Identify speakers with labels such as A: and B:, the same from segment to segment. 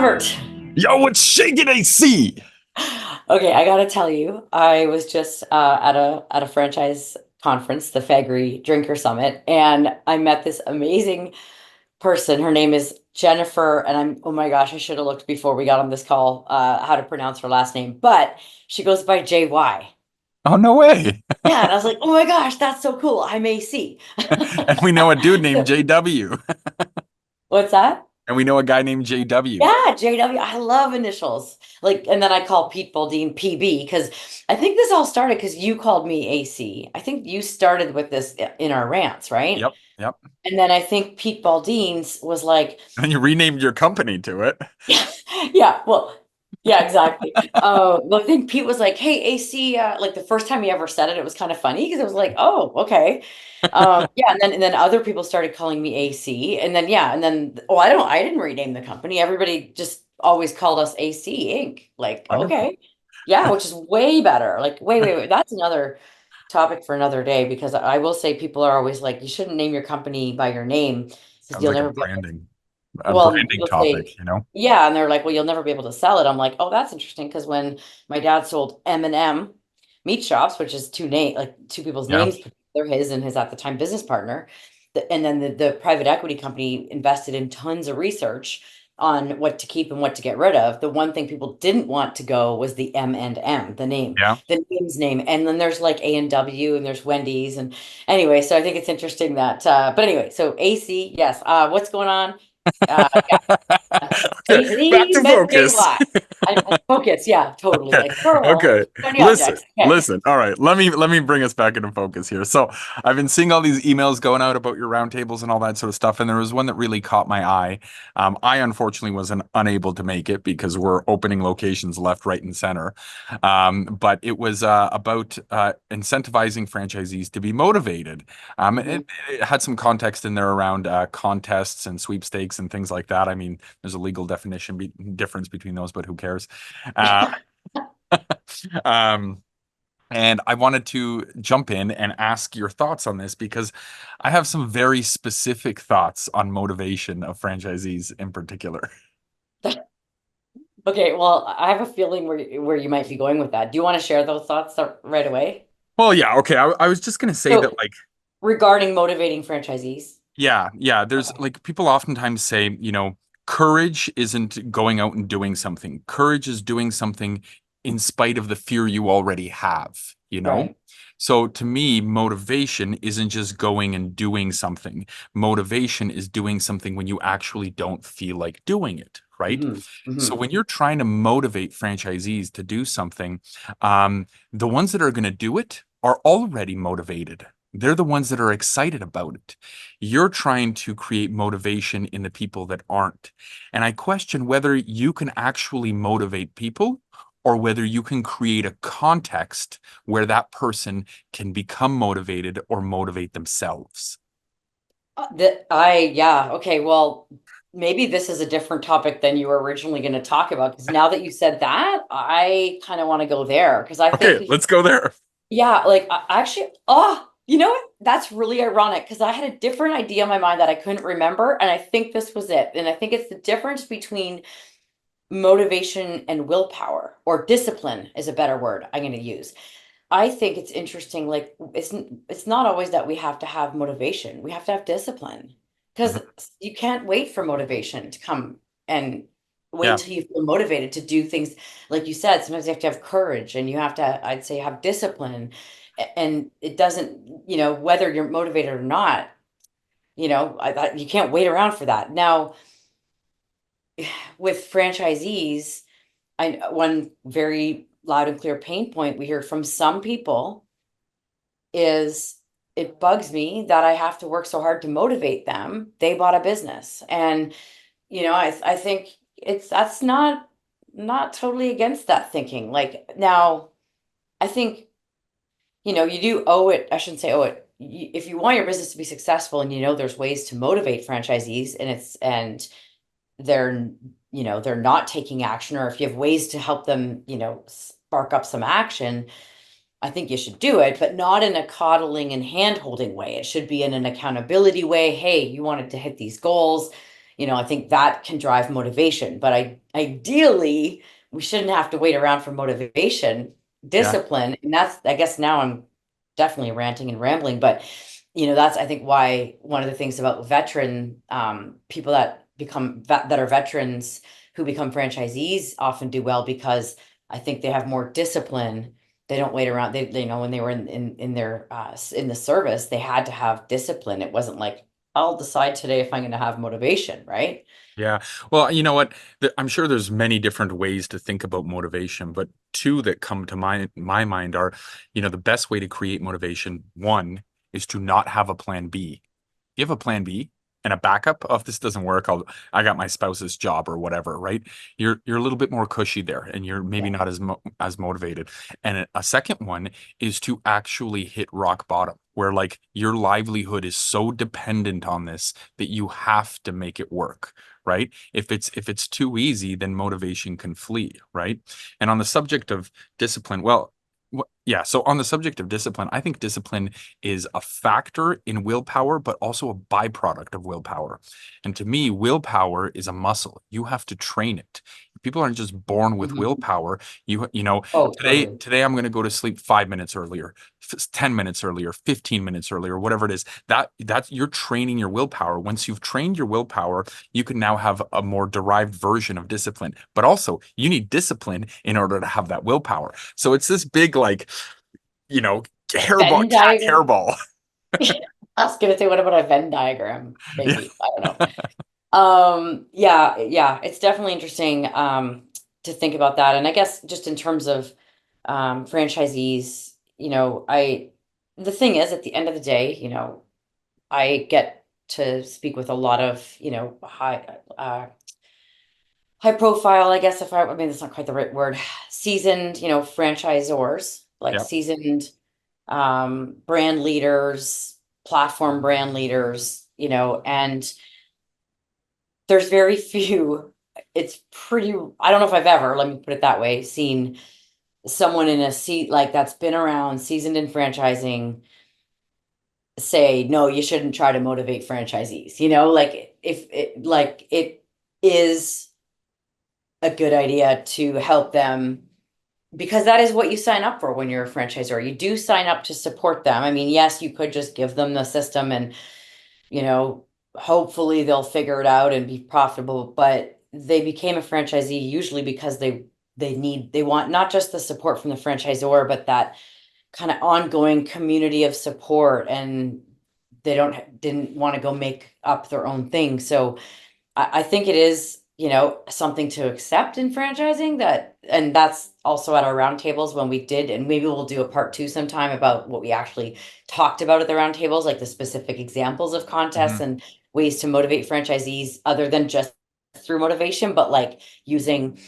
A: Robert.
B: Yo, what's shaking AC?
A: Okay, I gotta tell you, I was just at a franchise conference, the Fagry Drinker Summit, and I met this amazing person. Her name is Jennifer, and oh my gosh, I should have looked before we got on this call how to pronounce her last name, but she goes by JY.
B: Oh, no way.
A: Yeah, and I was like, oh my gosh, that's so cool. I'm AC.
B: And we know a dude named JW.
A: What's that?
B: And we know a guy named JW.
A: Yeah, JW. I love initials. Like, and then I call Pete Baldine PB because I think this all started because you called me AC. I think you started with this in our rants, right?
B: Yep, yep.
A: And then I think Pete Baldine's was like,
B: And you renamed your company to it.
A: yeah, well, yeah, exactly. But I think Pete was like, "Hey, AC," like the first time he ever said it, it was kind of funny because it was like, "Oh, okay." Yeah, and then other people started calling me AC, and then yeah, and then I didn't rename the company. Everybody just always called us AC Inc. Like,
B: Wonderful.
A: okay, yeah, which is way better. Like, wait. That's another topic for another day because I will say people are always like, you shouldn't name your company by your name because
B: Sounds
A: you'll
B: like
A: never be able to.
B: a
A: Well,
B: branding
A: you'll
B: topic,
A: say,
B: you know?
A: yeah, and they're like, well, you'll never be able to sell it. I'm like, oh, that's interesting because when my dad sold M&M Meat Shops, which is two people's
B: Yeah.
A: names, they're his and his at the time business partner, and then the private equity company invested in tons of research on what to keep and what to get rid of. The one thing people didn't want to go was the M&M,
B: Yeah.
A: the name's name, and then there's like A&W and there's Wendy's, and anyway, so I think it's interesting that. But anyway, so AC, yes. What's going on? Uh,
B: Okay, back
A: AC
B: to
A: met
B: focus.
A: JY. I focus, yeah, totally.
B: Okay.
A: Like girl,
B: Okay.
A: shiny
B: Listen.
A: objects. Okay.
B: Listen. All right. Let me bring us back into focus here. So I've been seeing all these emails going out about your roundtables and all that sort of stuff, and there was one that really caught my eye. I unfortunately was unable to make it because we're opening locations left, right, and center. But it was about incentivizing franchisees to be motivated.
A: Mhm.
B: It had some context in there around contests and sweepstakes and things like that. I mean, there's a legal difference between those, but who cares? Uh, um, and I wanted to jump in and ask your thoughts on this because I have some very specific thoughts on motivation of franchisees in particular.
A: Okay, well, I have a feeling where you might be going with that. Do you want to share those thoughts right away?
B: Well, yeah, okay. I was just gonna say
A: So,
B: that, like,
A: regarding motivating franchisees.
B: yeah, there's
A: Okay.
B: like people oftentimes say, courage isn't going out and doing something. Courage is doing something in spite of the fear you already have, you know?
A: Right.
B: So to me, motivation isn't just going and doing something. Motivation is doing something when you actually don't feel like doing it, right?
A: Hmm.
B: So
A: Hmm.
B: when you're trying to motivate franchisees to do something, the ones that are going to do it are already motivated. They're the ones that are excited about it. You're trying to create motivation in the people that aren't. And I question whether you can actually motivate people or whether you can create a context where that person can become motivated or motivate themselves.
A: Yeah, okay, well, maybe this is a different topic than you were originally going to talk about because now that you said that, I kind of want to go there because I
B: Okay,
A: think if
B: let's go there.
A: yeah, like actually, you know what? That's really ironic because I had a different idea in my mind that I couldn't remember, and I think this was it. And I think it's the difference between motivation and willpower, or discipline is a better word I'm going to use. I think it's interesting. Like it's not always that we have to have motivation. We have to have discipline because
B: Mhm.
A: you can't wait for motivation to come and wait
B: Yeah,
A: until you feel motivated to do things. Like you said, sometimes you have to have courage and you have to, I'd say, have discipline. And it doesn't, whether you're motivated or not, you can't wait around for that. Now, with franchisees, one very loud and clear pain point we hear from some people is it bugs me that I have to work so hard to motivate them. They bought a business. And, I think that's not totally against that thinking. Like now, I think, you do owe it, I shouldn't say owe it. If you want your business to be successful and there's ways to motivate franchisees and they're they're not taking action, or if you have ways to help them spark up some action, I think you should do it, but not in a coddling and hand holding way. It should be in an accountability way. Hey, you wanted to hit these goals, I think that can drive motivation. But ideally, we shouldn't have to wait around for motivation,
B: Yeah.
A: discipline. And that's, I guess now I'm definitely ranting and rambling, but that's, I think, why one of the things about veteran people that that are veterans who become franchisees often do well, because I think they have more discipline. They don't wait around. They know when they were in their in the service, they had to have discipline. It wasn't like, I'll decide today if I'm going to have motivation, right?
B: Yeah. Well, you know what? I'm sure there's many different ways to think about motivation, but two that come to my mind are, the best way to create motivation, one is to not have a plan B. You have a plan B and a backup of this doesn't work. I got my spouse's job or whatever, right? You're a little bit more cushy there, and you're maybe
A: Yeah.
B: not as motivated. And a second one is to actually hit rock bottom, where like your livelihood is so dependent on this that you have to make it work. Right. If it's too easy, then motivation can flee. Right. And on the subject of discipline, well, yeah. So on the subject of discipline, I think discipline is a factor in willpower, but also a byproduct of willpower. And to me, willpower is a muscle. You have to train it. People aren't just born with
A: Mhm.
B: willpower. You know,
A: Oh,
B: today
A: totally.
B: today I'm going to go to sleep 5 minutes earlier, 10 minutes earlier, 15 minutes earlier, whatever it is. That's you're training your willpower. Once you've trained your willpower, you can now have a more derived version of discipline. But also, you need discipline in order to have that willpower. So it's this big like, you know,
A: Venn
B: cat
A: diagram.
B: hairball.
A: I was gonna say, what about a Venn diagram?
B: Yeah.
A: Maybe. I don't know. Yeah, yeah, it's definitely interesting to think about that. And I guess just in terms of franchisees, the thing is, at the end of the day, I get to speak with a lot of, high profile, I guess, I mean, that's not quite the right word, seasoned, franchisors, like
B: Yep.
A: seasoned brand leaders, platform brand leaders, and there's very few. It's pretty, I don't know if I've ever, let me put it that way, seen someone in a seat like that's been around, seasoned in franchising, say, no, you shouldn't try to motivate franchisees. Like, if it, like, it is a good idea to help them, because that is what you sign up for when you're a franchisor. You do sign up to support them. I mean, yes, you could just give them the system and, you know, hopefully they'll figure it out and be profitable, but they became a franchisee usually because they want not just the support from the franchisor, but that kind of ongoing community of support, and they didn't want to go make up their own thing. So I think it is, something to accept in franchising, and that's also at our roundtables when we did, and maybe we'll do a part two sometime about what we actually talked about at the roundtables, like the specific examples of contests
B: Hmm.
A: and ways to motivate franchisees other than just through motivation, but like using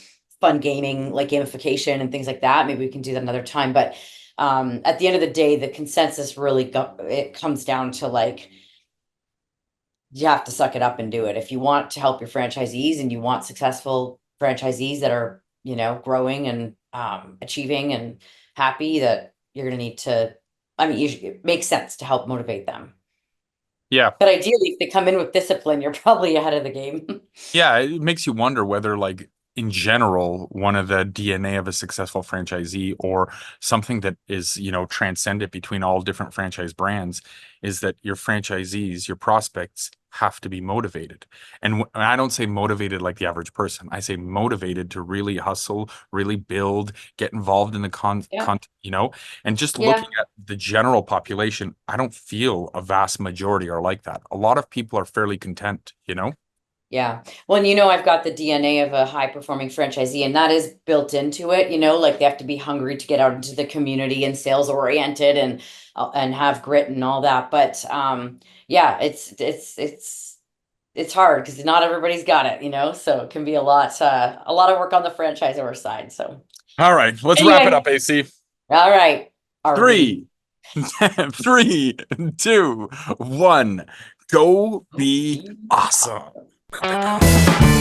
A: fun gaming, like gamification and things like that. Maybe we can do that another time. But at the end of the day, the consensus really it comes down to like, you have to suck it up and do it. If you want to help your franchisees and you want successful franchisees that are, growing and achieving and happy, that you're going to need to, I mean, it makes sense to help motivate them.
B: Yeah.
A: But ideally, if they come in with discipline, you're probably ahead of the game.
B: Yeah, it makes you wonder whether, like, in general, one of the DNA of a successful franchisee or something that is, transcendent between all different franchise brands is that your franchisees, your prospects have to be motivated. And I don't say motivated like the average person. I say motivated to really hustle, really build, get involved in the
A: Yeah.
B: and just
A: Yeah.
B: looking at the general population, I don't feel a vast majority are like that. A lot of people are fairly content.
A: Yeah. Well, and I've got the DNA of a high performing franchisee, and that is built into it, like they have to be hungry to get out into the community and sales oriented and have grit and all that. But yeah, it's hard because not everybody's got it, so it can be a lot of work on the franchisor side. So
B: All right, let's wrap it
A: anyway,
B: up, AC.
A: all right. Are
B: Three,
A: we?
B: 3, 2, 1. Go
A: Oh,
B: be
A: be
B: awesome.
A: awesome.